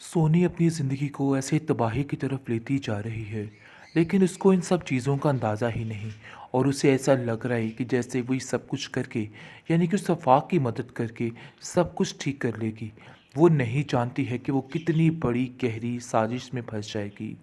सोनी अपनी ज़िंदगी को ऐसे तबाही की तरफ लेती जा रही है, लेकिन उसको इन सब चीज़ों का अंदाज़ा ही नहीं। और उसे ऐसा लग रहा है कि जैसे वही सब कुछ करके, यानी कि उस आफाक की मदद करके सब कुछ ठीक कर लेगी। वो नहीं जानती है कि वो कितनी बड़ी गहरी साजिश में फंस जाएगी।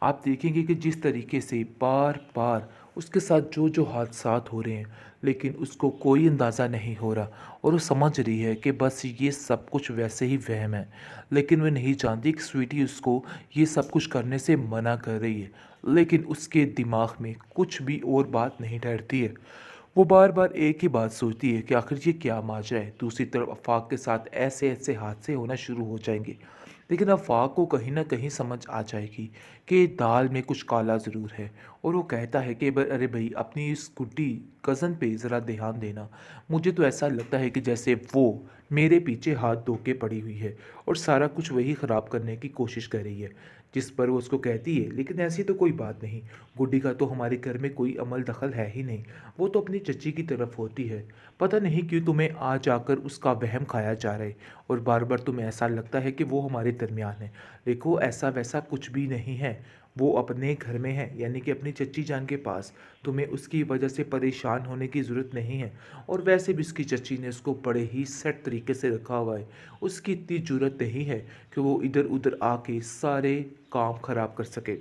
आप देखेंगे कि जिस तरीके से बार-बार उसके साथ जो-जो हादसात हो रहे हैं, लेकिन उसको कोई अंदाज़ा नहीं हो रहा और वो समझ रही है कि बस ये सब कुछ वैसे ही वहम है। लेकिन वो नहीं जानती कि स्वीटी उसको ये सब कुछ करने से मना कर रही है, लेकिन उसके दिमाग में कुछ भी और बात नहीं ठहरती है। वो बार-बार एक ही बात सोचती है कि आखिर ये क्या माजरा है। दूसरी तरफ आफ़ाक के साथ ऐसे-ऐसे हादसे होना शुरू हो जाएँगे। लेकिन आफ़ाक को कहीं न कहीं समझ आ जाएगी कि दाल में कुछ काला ज़रूर है और वो कहता है कि ब अरे भई अपनी इस गुड्डी कज़न पे ज़रा ध्यान देना। मुझे तो ऐसा लगता है कि जैसे वो मेरे पीछे हाथ धो के पड़ी हुई है और सारा कुछ वही ख़राब करने की कोशिश कर रही है। जिस पर वो उसको कहती है, लेकिन ऐसी तो कोई बात नहीं। गुड्डी का तो हमारे घर में कोई अमल दखल है ही नहीं। वो तो अपनी चच्ची की तरफ होती है। पता नहीं क्यों तुम्हें आज आकर उसका वहम खाया जा रहा है और बार-बार तुम्हें ऐसा लगता है कि वो हमारे दरमियान है। देखो ऐसा-वैसा कुछ भी नहीं है। वो अपने घर में है, यानी कि अपनी चच्ची जान के पास। तुम्हें उसकी वजह से परेशान होने की ज़रूरत नहीं है और वैसे भी उसकी चच्ची ने उसको बड़े ही सेट तरीके से रखा हुआ है। उसकी इतनी ज़रूरत नहीं है कि वो इधर-उधर आके सारे काम ख़राब कर सके।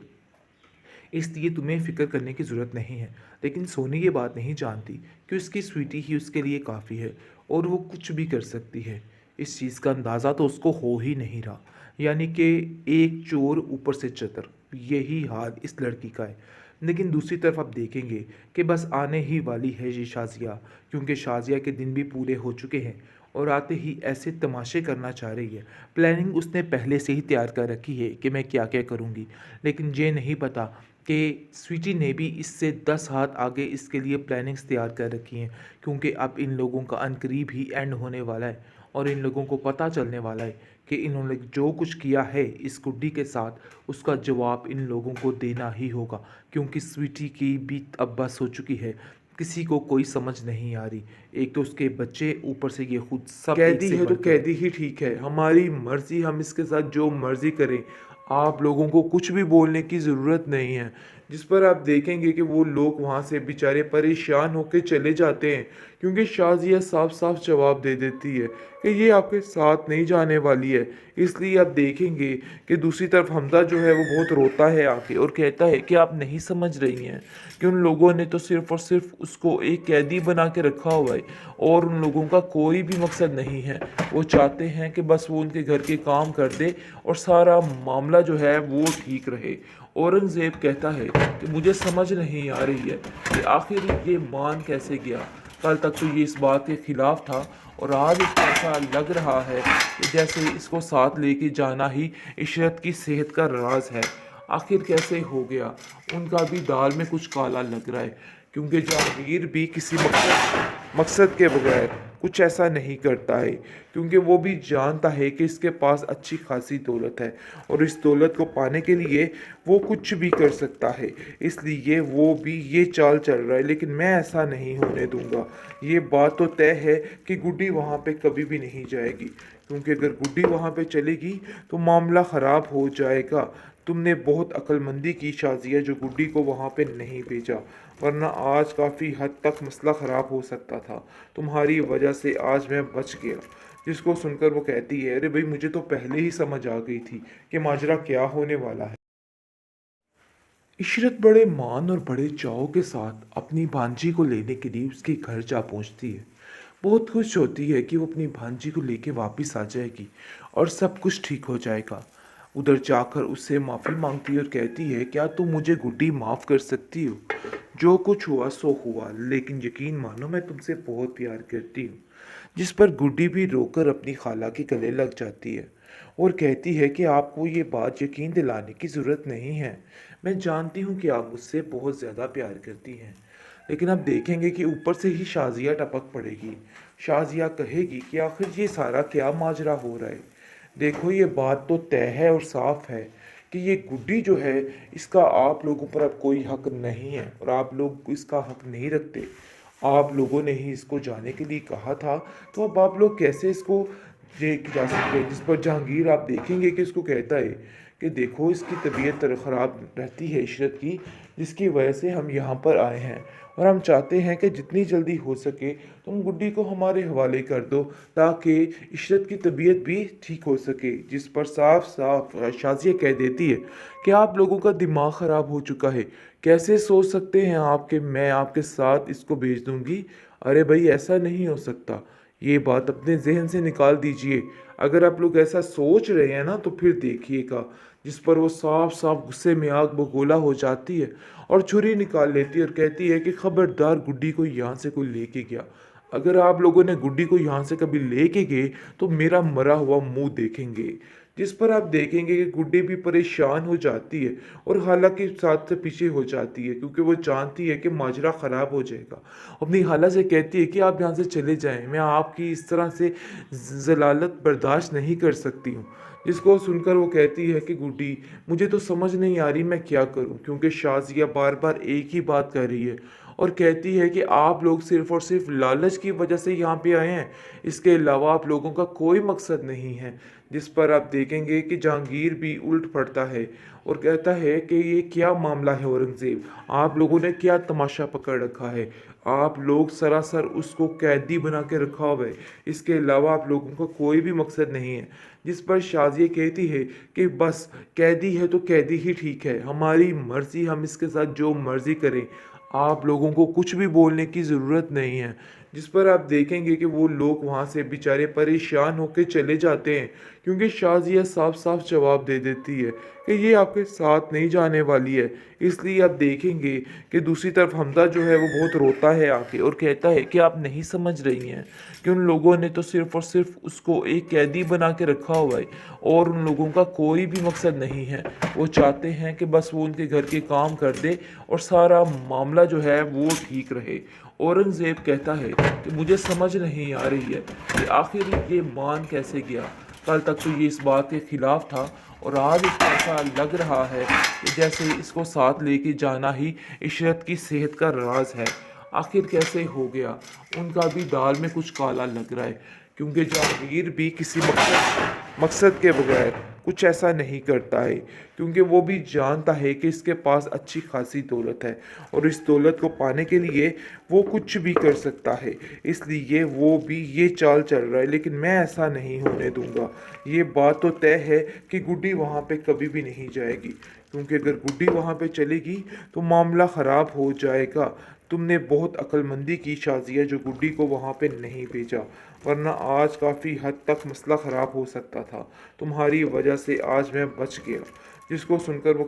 इसलिए तुम्हें फ़िक्र करने की ज़रूरत नहीं है। लेकिन सोनी ये बात नहीं जानती कि उसकी स्वीटी ही उसके लिए काफ़ी है और वो कुछ भी कर सकती है। इस चीज़ का अंदाज़ा तो उसको हो ही नहीं रहा। यानी कि एक चोर ऊपर से चतर, यही हाल इस लड़की का है। लेकिन दूसरी तरफ आप देखेंगे कि बस आने ही वाली है ये शाज़िया, क्योंकि शाज़िया के दिन भी पूरे हो चुके हैं और आते ही ऐसे तमाशे करना चाह रही है। प्लानिंग उसने पहले से ही तैयार कर रखी है कि मैं क्या-क्या करूँगी। लेकिन ये नहीं पता कि स्वीटी ने भी इससे 10 हाथ आगे इसके लिए प्लानिंग्स तैयार कर रखी हैं, क्योंकि अब इन लोगों का अनकरीब ही एंड होने वाला है और इन लोगों को पता चलने वाला है कि इन्होंने जो कुछ किया है इस गुड्डी के साथ, उसका जवाब इन लोगों को देना ही होगा, क्योंकि स्वीटी की भी अब बस हो चुकी है। किसी को कोई समझ नहीं आ रही। एक तो उसके बच्चे, ऊपर से ये खुद, सब एक कैदी से है तो बढ़ के। कैदी ही ठीक है, हमारी मर्ज़ी, हम इसके साथ जो मर्ज़ी करें। आप लोगों को कुछ भी बोलने की ज़रूरत नहीं है। जिस पर आप देखेंगे कि वो लोग वहाँ से बेचारे परेशान होके चले जाते हैं, क्योंकि शाज़िया साफ-साफ जवाब दे देती है कि ये आपके साथ नहीं जाने वाली है। इसलिए आप देखेंगे कि दूसरी तरफ हमज़ा जो है वो बहुत रोता है आके और कहता है कि आप नहीं समझ रही हैं कि उन लोगों ने तो सिर्फ़ और सिर्फ़ उसको एक कैदी बना के रखा हुआ है और उन लोगों का कोई भी मकसद नहीं है। वो चाहते हैं कि बस वो उनके घर के काम कर दे और सारा मामला जो है वो ठीक रहे। औरंगज़ेब कहता है कि मुझे समझ नहीं आ रही है कि आखिर ये मान कैसे गया। कल तक तो ये इस बात के खिलाफ था और आज इसको ऐसा लग रहा है कि जैसे इसको साथ लेके जाना ही इशरत की सेहत का राज है। आखिर कैसे हो गया? उनका भी दाल में कुछ काला लग रहा है, क्योंकि जहांगीर भी किसी मकसद मकसद के बगैर कुछ ऐसा नहीं करता है, क्योंकि वो भी जानता है कि इसके पास अच्छी खासी दौलत है और इस दौलत को पाने के लिए वो कुछ भी कर सकता है। इसलिए वो भी ये चाल चल रहा है, लेकिन मैं ऐसा नहीं होने दूंगा। ये बात तो तय है कि गुड्डी वहाँ पे कभी भी नहीं जाएगी, क्योंकि अगर गुड्डी वहाँ पे चलेगी तो मामला ख़राब हो जाएगा। तुमने बहुत अक्लमंदी की शाज़िया, जो गुड्डी को वहाँ पे नहीं भेजा, वरना आज काफ़ी हद तक मसला ख़राब हो सकता था। तुम्हारी वजह से आज मैं बच गया। जिसको सुनकर वो कहती है, अरे भाई मुझे तो पहले ही समझ आ गई थी कि माजरा क्या होने वाला है। इशरत बड़े मान और बड़े चाव के साथ अपनी भांजी को लेने के लिए उसके घर जा पहुंचती है। बहुत खुश होती है कि वो अपनी भांजी को लेके वापस आ जाएगी और सब कुछ ठीक हो जाएगा। उधर जाकर उससे माफ़ी मांगती है और कहती है, क्या तुम मुझे गुड्डी माफ़ कर सकती हो? जो कुछ हुआ सो हुआ, लेकिन यकीन मानो मैं तुमसे बहुत प्यार करती हूँ। जिस पर गुड्डी भी रोकर अपनी खाला के गले लग जाती है और कहती है कि आपको ये बात यकीन दिलाने की ज़रूरत नहीं है। मैं जानती हूँ कि आप मुझसे बहुत ज़्यादा प्यार करती हैं। लेकिन अब देखेंगे कि ऊपर से ही शाज़िया टपक पड़ेगी। शाज़िया कहेगी कि आखिर ये सारा क्या माजरा हो रहा है। देखो ये बात तो तय है और साफ है कि ये गुड्डी जो है, इसका आप लोगों पर अब कोई हक नहीं है और आप लोग इसका हक नहीं रखते। आप लोगों ने ही इसको जाने के लिए कहा था, तो अब आप लोग कैसे इसको ये की जा सकती है, जिस पर जहांगीर आप देखेंगे कि उसको कहता है कि देखो इसकी तबीयत ख़राब रहती है इशरत की, जिसकी वजह से हम यहाँ पर आए हैं और हम चाहते हैं कि जितनी जल्दी हो सके तुम गुड्डी को हमारे हवाले कर दो ताकि इशरत की तबीयत भी ठीक हो सके। जिस पर साफ साफ शाजिया कह देती है कि आप लोगों का दिमाग ख़राब हो चुका है, कैसे सोच सकते हैं आप कि मैं आपके साथ इसको भेज दूंगी। अरे भाई ऐसा नहीं हो सकता, ये बात अपने जहन से निकाल दीजिए। अगर आप लोग ऐसा सोच रहे हैं ना तो फिर देखिएगा। जिस पर वो साफ साफ गुस्से में आग बगोला हो जाती है और छुरी निकाल लेती है और कहती है कि खबरदार गुड्डी को यहाँ से कोई लेके गया, अगर आप लोगों ने गुड्डी को यहाँ से कभी लेके गए तो मेरा मरा हुआ मुंह देखेंगे। जिस पर आप देखेंगे कि गुड्डी भी परेशान हो जाती है और हालांकि साथ से पीछे हो जाती है क्योंकि वो जानती है कि माजरा ख़राब हो जाएगा। अपनी खाला से कहती है कि आप यहाँ से चले जाएं, मैं आपकी इस तरह से जलालत बर्दाश्त नहीं कर सकती हूँ। जिसको सुनकर वो कहती है कि गुड्डी मुझे तो समझ नहीं आ रही मैं क्या करूँ, क्योंकि शाजिया बार बार एक ही बात कर रही है और कहती है कि आप लोग सिर्फ़ और सिर्फ लालच की वजह से यहाँ पे आए हैं, इसके अलावा आप लोगों का कोई मकसद नहीं है। जिस पर आप देखेंगे कि जहांगीर भी उल्ट पड़ता है और कहता है कि ये क्या मामला है औरंगज़ेब, आप लोगों ने क्या तमाशा पकड़ रखा है, आप लोग सरासर उसको कैदी बना के रखा हुआ है, इसके अलावा आप लोगों का कोई भी मकसद नहीं है। जिस पर शाजिया कहती है कि बस कैदी है तो कैदी ही ठीक है, हमारी मर्ज़ी, हम इसके साथ जो मर्ज़ी करें, आप लोगों को कुछ भी बोलने की ज़रूरत नहीं है। जिस पर आप देखेंगे कि वो लोग वहाँ से बेचारे परेशान होकर चले जाते हैं क्योंकि शाजिया साफ साफ जवाब दे देती है कि ये आपके साथ नहीं जाने वाली है। इसलिए आप देखेंगे कि दूसरी तरफ हमजा जो है वो बहुत रोता है आके और कहता है कि आप नहीं समझ रही हैं कि उन लोगों ने तो सिर्फ़ और सिर्फ उसको एक कैदी बना के रखा हुआ है और उन लोगों का कोई भी मकसद नहीं है। वो चाहते हैं कि बस वो उनके घर के काम कर दे और सारा मामला जो है वो ठीक रहे। औरंगज़ेब कहता है कि मुझे समझ नहीं आ रही है कि आखिर ये मान कैसे गया। कल तक तो ये इस बात के खिलाफ था और आज इसको ऐसा लग रहा है कि जैसे इसको साथ लेके जाना ही इशरत की सेहत का राज है। आखिर कैसे हो गया, उनका भी दाल में कुछ काला लग रहा है क्योंकि जहांगीर भी किसी मकसद के बगैर कुछ ऐसा नहीं करता है, क्योंकि वो भी जानता है कि इसके पास अच्छी खासी दौलत है और इस दौलत को पाने के लिए वो कुछ भी कर सकता है। इसलिए वो भी ये चाल चल रहा है, लेकिन मैं ऐसा नहीं होने दूंगा। ये बात तो तय है कि गुड्डी वहाँ पे कभी भी नहीं जाएगी, क्योंकि अगर गुड्डी वहाँ पे चलेगी तो मामला ख़राब हो जाएगा। तुमने बहुत अक्लमंदी की शाजिया जो गुड्डी को वहाँ पे नहीं भेजा, वरना आज काफ़ी हद तक मसला ख़राब हो सकता था। तुम्हारी वजह से आज मैं बच गया। जिसको सुनकर वो